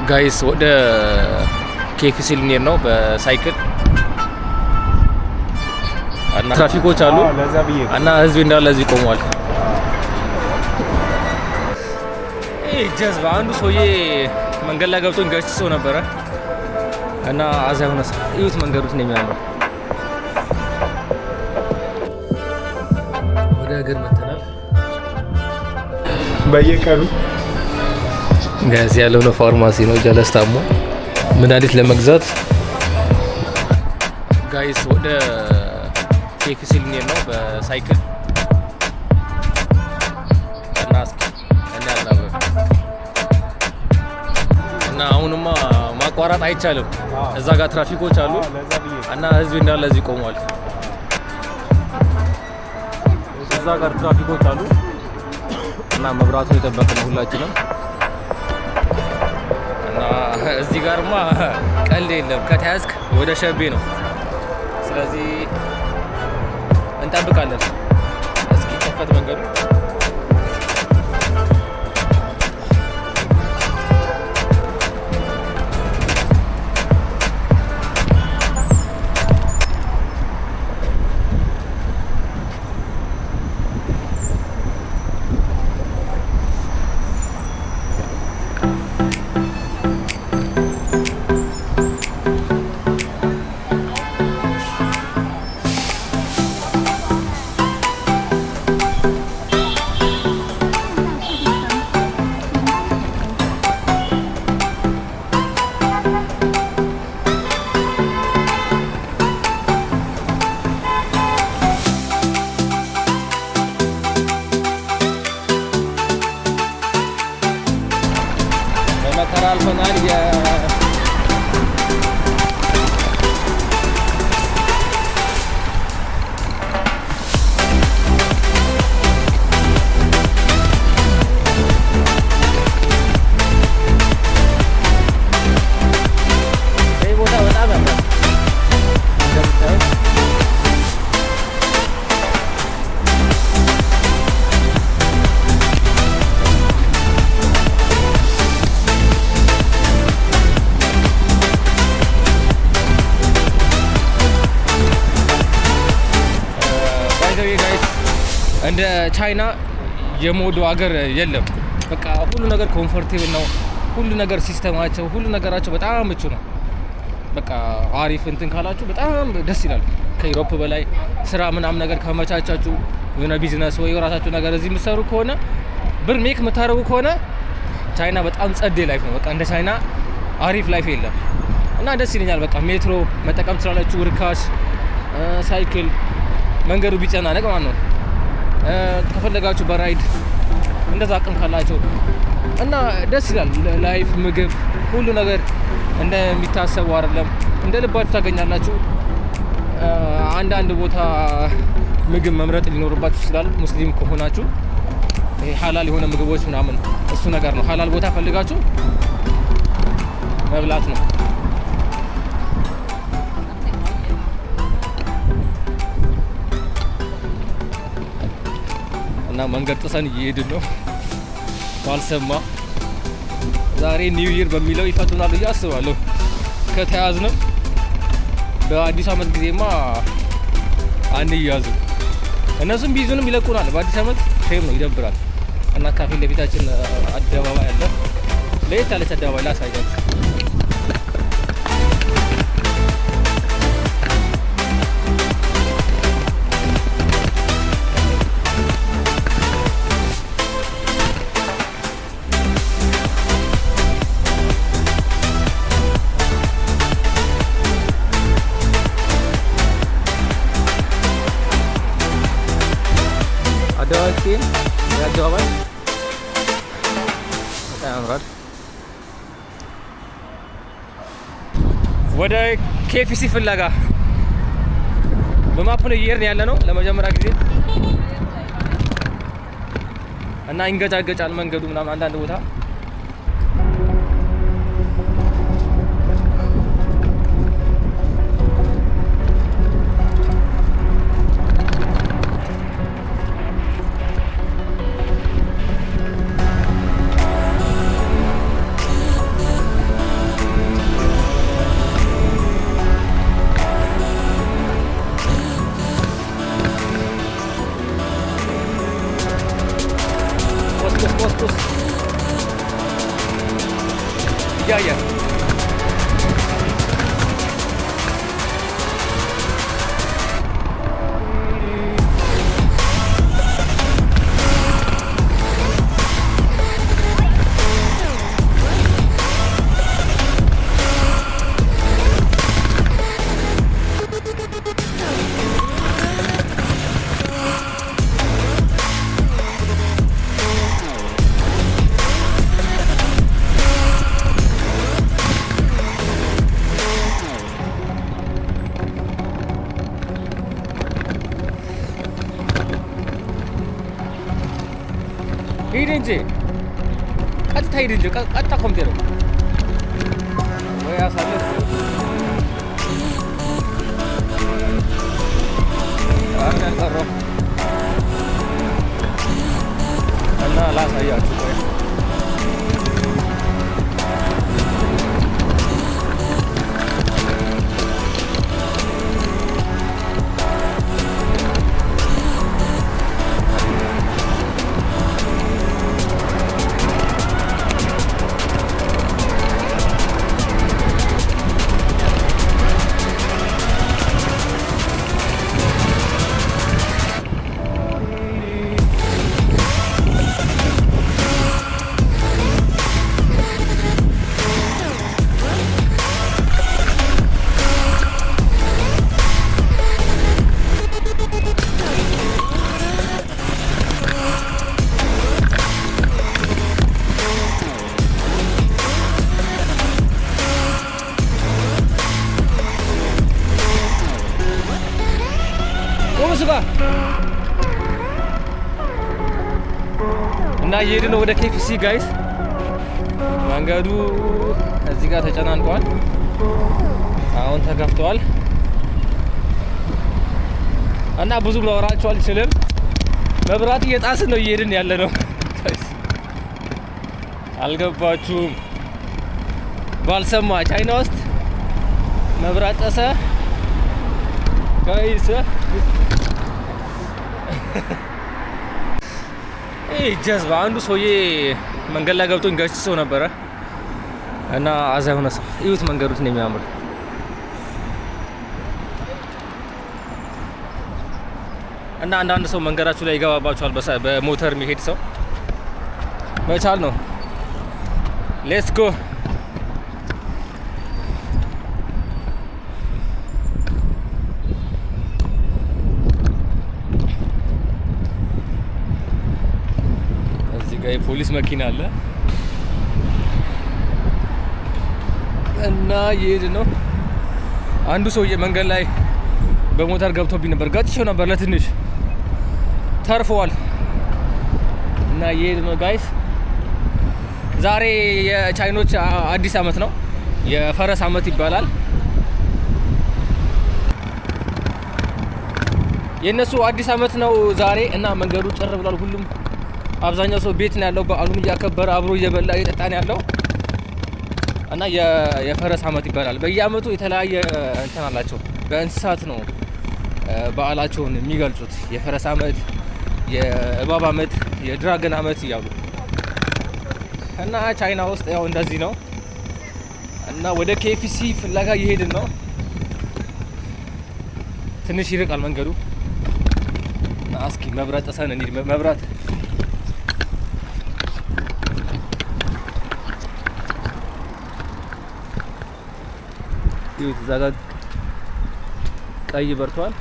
ጋይስ ወደ ኬኤፍሲ ልንሄድ ነው በሳይክል እና ትራፊኮች አሉ እና ህዝብ እንዳለ እዚህ ቆሟል። ጀዝባ አንዱ ሰውዬ መንገድ ላይ ገብቶኝ ገጭቶ ነበረ እና አዛ ሆነ እዩት መንገዱት ነው የሚያምረው። ወደ ሀገር መተናል በየቀኑ ጋዝ ያለው ነው ፋርማሲ ነው ጀለስ ታሞ መድኃኒት ለመግዛት ጋይስ ወደ ኬኤፍሲ ልንሄድ ነው በሳይክል እና አሁንማ ማቋረጥ አይቻልም። እዛ ጋር ትራፊኮች አሉ እና ህዝብ እንዳለ እዚህ ቆሟል። እዛ ጋር ትራፊኮች አሉ እና መብራቱን የጠበቅን ሁላችንም እና እዚህ ጋርማ ቀልድ የለም። ከተያዝክ ወደ ሸቤ ነው። ስለዚህ እንጠብቃለን እስኪ ከፈት መንገዱ። እንደ ቻይና የሞዶ ሀገር የለም። በቃ ሁሉ ነገር ኮምፎርቴብል ነው። ሁሉ ነገር ሲስተማቸው፣ ሁሉ ነገራቸው በጣም ምቹ ነው። በቃ አሪፍ እንትን ካላችሁ በጣም ደስ ይላል። ከዩሮፕ በላይ ስራ ምናምን ነገር ከመቻቻችሁ የሆነ ቢዝነስ ወይ የራሳችሁ ነገር እዚህ የምትሰሩ ከሆነ ብር ሜክ የምታደርጉ ከሆነ ቻይና በጣም ጸዴ ላይፍ ነው። በቃ እንደ ቻይና አሪፍ ላይፍ የለም እና ደስ ይለኛል። በቃ ሜትሮ መጠቀም ትችላላችሁ፣ ርካሽ ሳይክል፣ መንገዱ ቢጨናነቅ ማለት ነው። ከፈለጋችሁ በራይድ እንደዛ አቅም ካላችሁ እና ደስ ይላል ላይፍ። ምግብ ሁሉ ነገር እንደሚታሰበው አይደለም። እንደ ልባችሁ ታገኛላችሁ። አንዳንድ ቦታ ምግብ መምረጥ ሊኖርባችሁ ይችላል። ሙስሊም ከሆናችሁ ሀላል የሆነ ምግቦች ምናምን እሱ ነገር ነው። ሀላል ቦታ ፈልጋችሁ መብላት ነው። እና መንገድ ጥሰን እየሄድን ነው። ባልሰማ ዛሬ ኒው ይር በሚለው ይፈቱናል ብዬ አስባለሁ። ከተያዝንም በአዲስ አመት ጊዜማ አንያዝም። እነሱም ቢይዙንም ይለቁናል። በአዲስ አመት ሼም ነው፣ ይደብራል። እና ካፌ ለፊታችን አደባባይ አለ። ለየት ያለች አደባባይ ላሳያችሁ። አደባባይ በጣም ያምራል። ወደ ኬኤፍሲ ፍለጋ በማፕ ነው እየሄድን ያለ ነው ለመጀመሪያ ጊዜ እና ይንገጫገጫል መንገዱ ምናምን አንዳንድ ቦታ እያየ ሂድ እንጂ ቀጥታ ሂድ እንጂ ቀጥታ ኮምቴ ነው ወይ አሳለፍ አንተ ቀረው እና ላሳያችሁ ቆይ እና እየሄድን ነው ወደ KFC ጋይስ። መንገዱ እዚህ ጋር ተጨናንቋል። አሁን ተከፍቷል እና ብዙ ላወራችሁ አልችልም። መብራት እየጣስን ነው እየሄድን ያለ ነው። አልገባችሁም? ባልሰማ ቻይና ውስጥ መብራት ጠሰ ጋይስ። ጀዝባ አንዱ ሰውዬ መንገድ ላይ ገብቶኝ ገጭቶ ነበረ እና አዛ የሆነ ሰው እዩት፣ መንገዱት ነው የሚያምር። እና አንዳንድ ሰው መንገዳችሁ ላይ ይገባባችኋል፣ በሞተር የሚሄድ ሰው መቻል ነው። ሌትስ ጎ። የፖሊስ መኪና አለ እና እየሄድ ነው። አንዱ ሰውዬ መንገድ ላይ በሞተር ገብቶብኝ ነበር፣ ገጭቼው ነበር ለትንሽ ተርፈዋል። እና እየሄድ ነው ጋይስ። ዛሬ የቻይኖች አዲስ አመት ነው፣ የፈረስ አመት ይባላል። የእነሱ አዲስ አመት ነው ዛሬ እና መንገዱ ጭር ብሏል። ሁሉም አብዛኛው ሰው ቤት ነው ያለው፣ በዓሉን እያከበረ አብሮ እየበላ እየጠጣ ነው ያለው እና የፈረስ አመት ይባላል። በየአመቱ የተለያየ እንትን አላቸው። በእንስሳት ነው በዓላቸውን የሚገልጹት። የፈረስ አመት፣ የእባብ አመት፣ የድራገን አመት እያሉ እና ቻይና ውስጥ ያው እንደዚህ ነው። እና ወደ KFC ፍለጋ እየሄድን ነው። ትንሽ ይርቃል መንገዱ። እስኪ መብራት ጠሰን እንሂድ። መብራት ይሁት እዛ ጋር ቀይ በርቷል።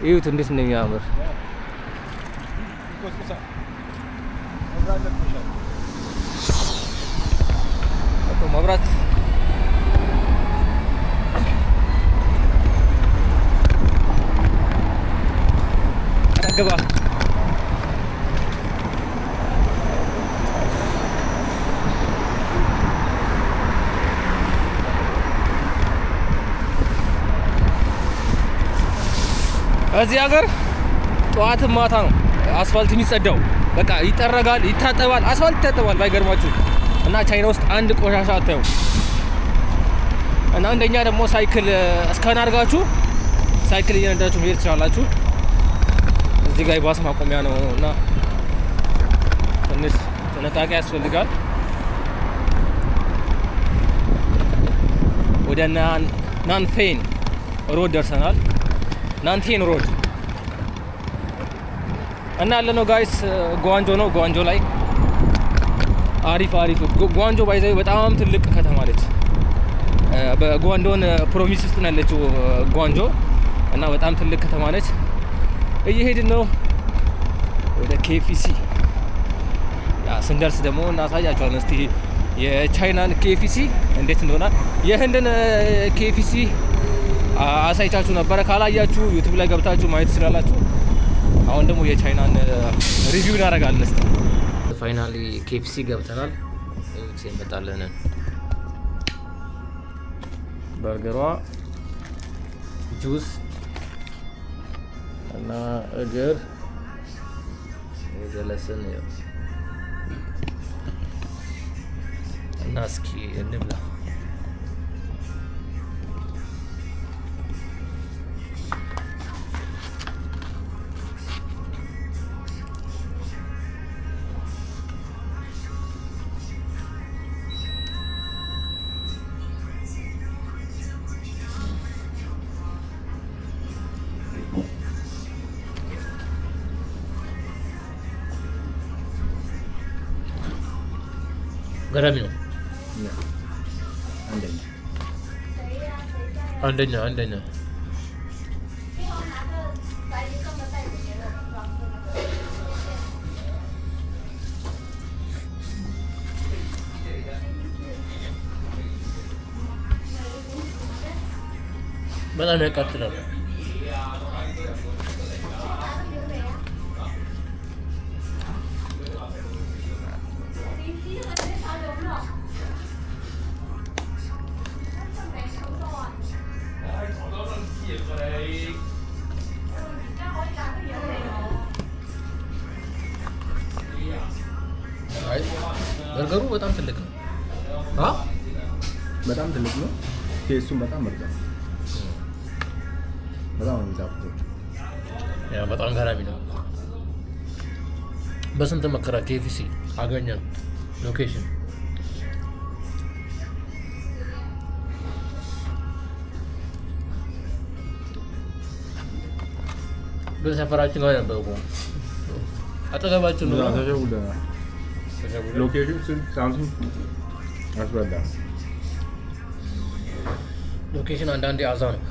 ይሁት እንዴት እንደሚያምር መብራት ገባ። እዚህ ሀገር ጠዋትም ማታ ነው አስፋልት የሚጸዳው። በቃ ይጠረጋል፣ ይታጠባል፣ አስፋልት ይታጠባል ባይገርማችሁ። እና ቻይና ውስጥ አንድ ቆሻሻ አታዩ። እና አንደኛ ደግሞ ሳይክል እስካን አድርጋችሁ ሳይክል እየነዳችሁ መሄድ ትችላላችሁ። እዚህ ጋር የባስ ማቆሚያ ነው እና ትንሽ ጥንቃቄ ያስፈልጋል። ወደ ናንፌን ሮድ ደርሰናል። ናንቴን ሮድ እና ያለነው ጋይስ ጓንጆ ነው። ጓንጆ ላይ አሪፍ ጓንጆ ባይዘው በጣም ትልቅ ከተማ ነች። በጓንዶን ፕሮቪንስ ውስጥ ነው ያለችው ጓንጆ እና በጣም ትልቅ ከተማ ነች። እየሄድን ነው ወደ KFC። ስንደርስ ደግሞ እናሳያቸዋለን እስቲ የቻይናን KFC እንዴት እንደሆነ። የህንድን KFC አሳይቻችሁ ነበረ። ካላያችሁ ዩቲዩብ ላይ ገብታችሁ ማየት ትችላላችሁ። አሁን ደግሞ የቻይናን ሪቪው እናደርጋለን። እስቲ ፋይናሊ KFC ገብተናል። እዚህ እንመጣለን። በርገሯ ጁስ እና እግር የጀለስን እና እስኪ እንብላ። ገራሚ ነው። አንደኛ በጣም ያቃጥላል። በርገሩ በጣም ትልቅ ነው። በጣም ትልቅ ነው። ቴስቱም በጣም ምርጥ ነው። በጣም የሚጣፍጠው ያ በጣም ገራሚ ነው። በስንት መከራ KFC አገኘን ሎኬሽን። በሰፈራችን ጋር ነበር እኮ አጠገባችን ነው። ሎኬሽን ስንት ሳምሰንግ አስበላ። ሎኬሽን አንዳንዴ አዛ ነው።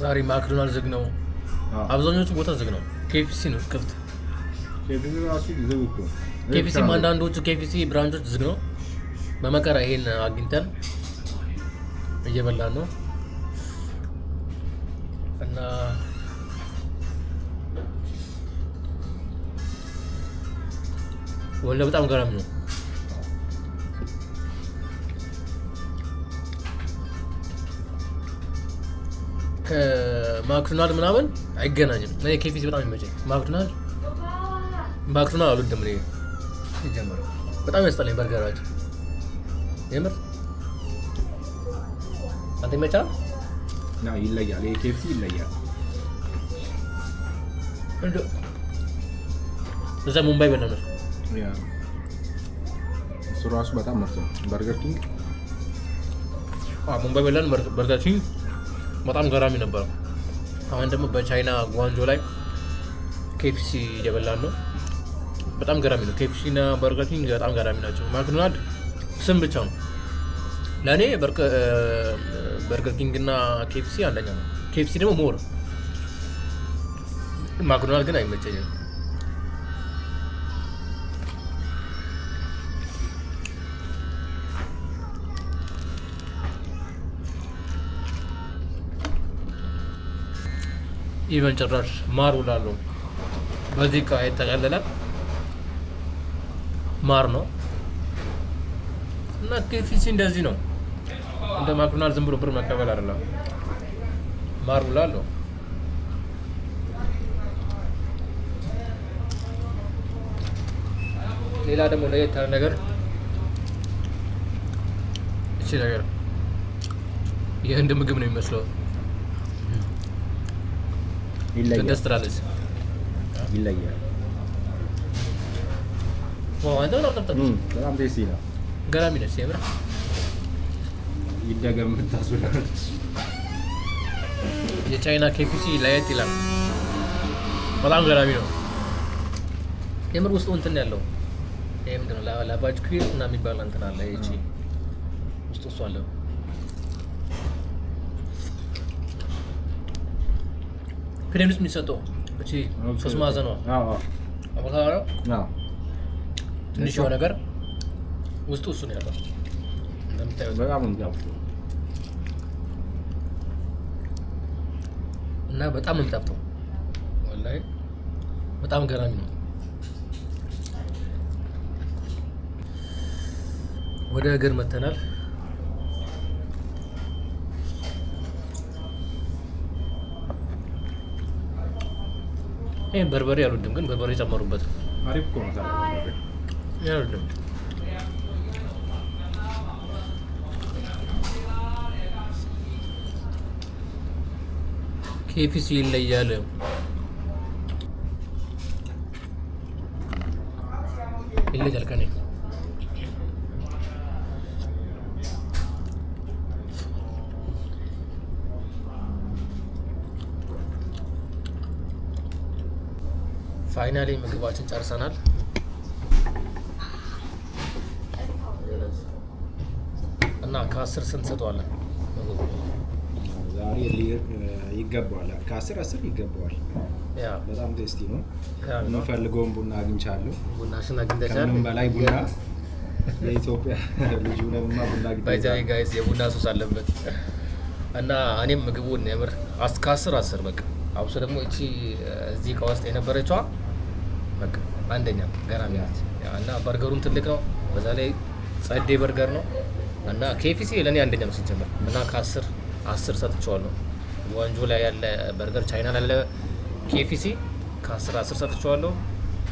ዛሬ ማክዶናልድ ዝግ ነው። አብዛኞቹ ቦታ ዝግ ነው። KFC ነው ክፍት። KFC አንዳንዶቹ KFC ብራንቾች ዝግ ነው። በመከራ ይሄን አግኝተን እየበላን ነው እና ወላሂ በጣም ገራሚ ነው። ከማክዶናልድ ምናምን አይገናኝም። እኔ KFC በጣም ይመቸኝ። ማክዶናልድ አልወድም እኔ ሲጀመር በጣም ያስጠላኝ በርገራቸው የምር። አንተ ይመቻል? ይለያል። KFC ይለያል። እዛ ሙምባይ በላ ነው እሱ ራሱ በጣም ምርጥ ነው። በርገር ኪንግ ሙምባይ በላን። በርገር ኪንግ በጣም ገራሚ ነበር። አሁን ደግሞ በቻይና ጓንጆ ላይ KFC እየበላን ነው። በጣም ገራሚ ነው። KFC እና በርገር ኪንግ በጣም ገራሚ ናቸው። ማክዶናልድ ስም ብቻ ነው ለእኔ። በርገር ኪንግ እና KFC አንደኛ ነው። KFC ደግሞ ሞር፣ ማክዶናልድ ግን አይመቸኝም። ኢቨን ጭራሽ ማር ውላለሁ። በዚህ እቃ የተቀለለ ማር ነው እና KFC እንደዚህ ነው። እንደ ማክዶናልድ ዝም ብሎ ብር መቀበል አይደለም። ማር ሁላ አለው። ሌላ ደግሞ ለየት ያለ ነገር እቺ ነገር የህንድ ምግብ ነው የሚመስለው። ደስ ትላለች። ይለያል። በጣም ቴስቲ ነው። ገራሚ ነች የምር። ይደገም ታስብላል። የቻይና ኬፍሲ ለየት ይላል። በጣም ገራሚ ነው የምር። ውስጡ እንትን ያለው ይሄ ምንድን ነው? ላቫጅ ኩዊር እና የሚባል እንትን አለ። ይቺ ውስጡ እሱ አለው። ክሬም ውስጥ የሚሰጠው እቺ 3 ማዕዘኗ አቮካዶ ትንሽ የሆነ ነገር ውስጡ እሱ ነው ያለው። እንደምታዩት በጣም እና በጣም ነው የሚጣፍጠው። ወላሂ በጣም ገራሚ ነው። ወደ እግር መተናል። ይሄን በርበሬ አልወድም፣ ግን በርበሬ ጨመሩበት። አሪፍ እኮ ነው ታዲያ። አልወድም። ኬፍሲ ይለያል። ይለያል ከኔ ፋይናሊ ምግባችን ጨርሰናል። እና ከ10 ስንት ሰጠዋለን? ዛሬ ይገባዋል። ከ10 ይገባዋል። ያ በጣም ቴስቲ ነው። የምፈልገውን ቡና አግኝቻለሁ። ቡናሽን አግኝተሻል? ከምንም በላይ ቡና የኢትዮጵያ ልጅ ሆነማ ቡና ባይዛይ ጋይስ የቡና ሱስ አለበት። እና እኔም ምግቡን የምር ከ10 በቃ አብሶ ደግሞ እቺ እዚህ እቃ ውስጥ የነበረችዋ በቃ አንደኛ ገራሚ ናት። እና በርገሩም ትልቅ ነው፣ በዛ ላይ ጸዴ በርገር ነው። እና ኬኤፍሲ ለእኔ አንደኛ ነው ሲጀመር። እና ከ10 ሰጥቼዋለሁ። ዋንጆ ላይ ያለ በርገር ቻይና ላይ ያለ ኬኤፍሲ ከ10 ሰጥቼዋለሁ።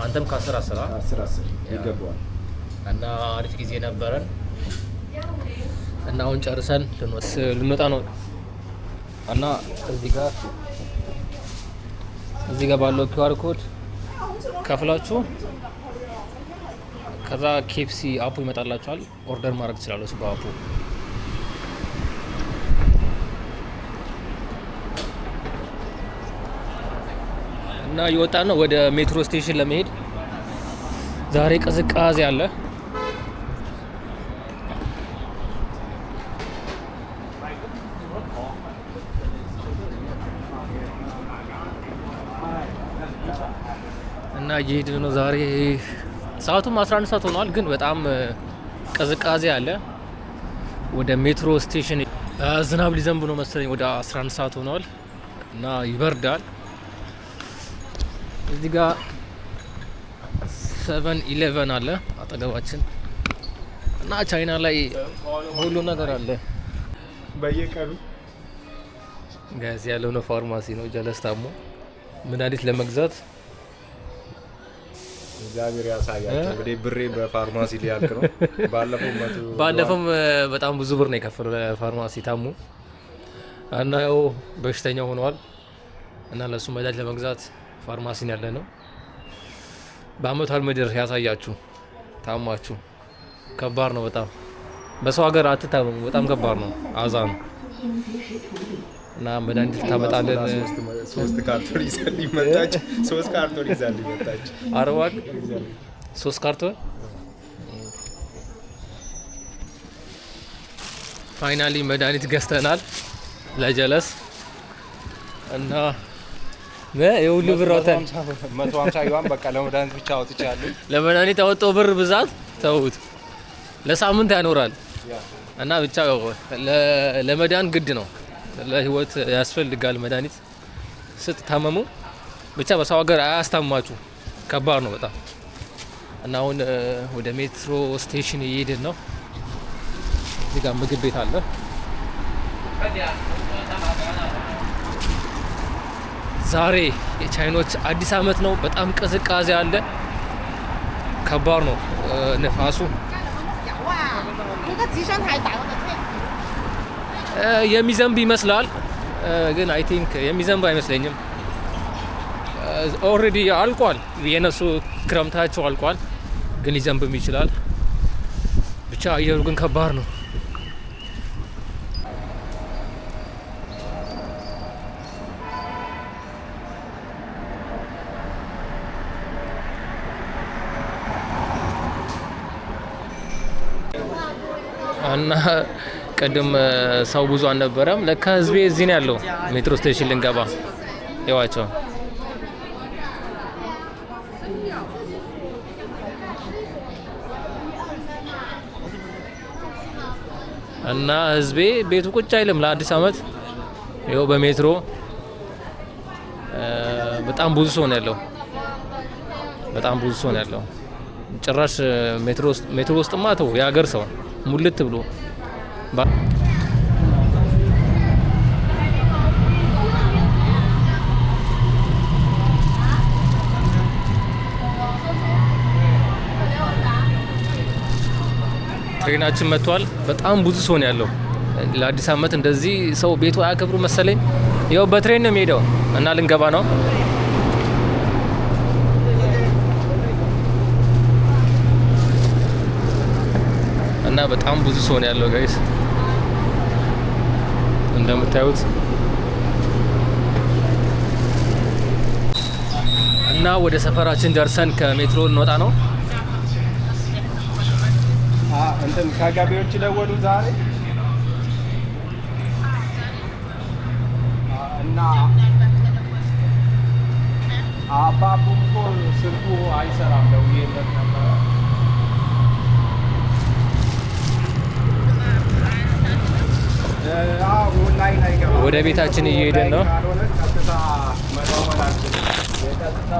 አንተም ከ10 ይገባዋል። እና አሪፍ ጊዜ ነበረን። እና አሁን ጨርሰን ልንወጣ ነው። እና እዚህ ጋር ባለው ኪውአር ኮድ ከፍላችሁ ከዛ ኬኤፍሲ አፑ ይመጣላችኋል። ኦርደር ማድረግ ትችላላችሁ በአፑ። እና እየወጣ ነው ወደ ሜትሮ ስቴሽን ለመሄድ። ዛሬ ቅዝቃዜ አለ። እና እየሄድን ነው። ዛሬ ሰዓቱም 11 ሰዓት ሆኗል፣ ግን በጣም ቅዝቃዜ አለ። ወደ ሜትሮ ስቴሽን ዝናብ ሊዘንብ ነው መሰለኝ። ወደ 11 ሰዓት ሆኗል እና ይበርዳል። እዚህ ጋር 7-11 አለ አጠገባችን። እና ቻይና ላይ ሁሉ ነገር አለ በየቀኑ ጋዝ ያለው ነው። ፋርማሲ ነው። ጀለስ ታሞ መድኃኒት ለመግዛት እግዚአብሔር ያሳያቸው። እንግዲህ ብሬ በፋርማሲ ሊያልቅ ነው። ባለፈውም በጣም ብዙ ብር ነው የከፈለው ለፋርማሲ ታሙ እና ያው በሽተኛ ሆነዋል። እና ለሱ መድኃኒት ለመግዛት ፋርማሲን ያለ ነው። በአመቷል ምድር ያሳያችሁ ታማችሁ። ከባድ ነው በጣም። በሰው ሀገር አትታመሙ፣ በጣም ከባድ ነው። አዛ ነው። እና መድኃኒት ታመጣለን። 3 ካርቶን ይዘልኝ መጣች። 3 ካርቶን ይዘልኝ መጣች። አረዋቅ 3 ካርቶን ፋይናሊ መድኃኒት ገዝተናል ለጀለስ። እና የሁሉ ብር አውጥተን 150 ዩዋን በቃ ለመድኃኒት ብቻ አውጥቻለሁ። ለመድኃኒት ያወጣው ብር ብዛት ተውት፣ ለሳምንት ያኖራል። እና ብቻ ለመዳን ግድ ነው፣ ለህይወት ያስፈልጋል መድኃኒት ስትታመሙ። ብቻ በሰው ሀገር አያስታማችሁ፣ ከባድ ነው በጣም። እና አሁን ወደ ሜትሮ ስቴሽን እየሄድን ነው። እዚህ ጋር ምግብ ቤት አለ። ዛሬ የቻይኖች አዲስ አመት ነው። በጣም ቅዝቃዜ አለ። ከባድ ነው ነፋሱ። የሚዘንብ ይመስላል ግን አይ ቲንክ የሚዘንብ አይመስለኝም። ኦልሬዲ አልቋል። የነሱ ክረምታቸው አልቋል፣ ግን ሊዘንብም ይችላል። ብቻ አየሩ ግን ከባድ ነው። እና ቅድም ሰው ብዙ አልነበረም። ለካ ህዝቤ እዚህ ነው ያለው። ሜትሮ ስቴሽን ልንገባ ይዋቸው እና ህዝቤ ቤቱ ቁጭ አይልም ለአዲስ አመት። ይኸው በሜትሮ በጣም ብዙ ሰው ነው ያለው። በጣም ብዙ ሰው ነው ያለው። ጭራሽ ሜትሮ ውስጥማ ተው የሀገር ሰው ሙልት ብሎ ትሬናችን መጥቷል። በጣም ብዙ ሰው ነው ያለው። ለአዲስ አመት እንደዚህ ሰው ቤቱ አያከብሩ መሰለኝ። ያው በትሬን ነው የሚሄደው እና ልንገባ ነው። እና በጣም ብዙ ሰው ነው ያለው ጋይስ እንደምታዩት። እና ወደ ሰፈራችን ደርሰን ከሜትሮ እንወጣ ነው። እንትን ከገቢዎች ደወሉ ዛሬ እና አባቡ እኮ ስልኩ አይሰራም ደውዬለት ነበረ። ወደ ቤታችን እየሄድን ነው። ቀጥታ መደወላችን የቀጥታ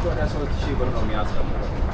ወደ 3000 ብር ነው የሚያስፈልገው።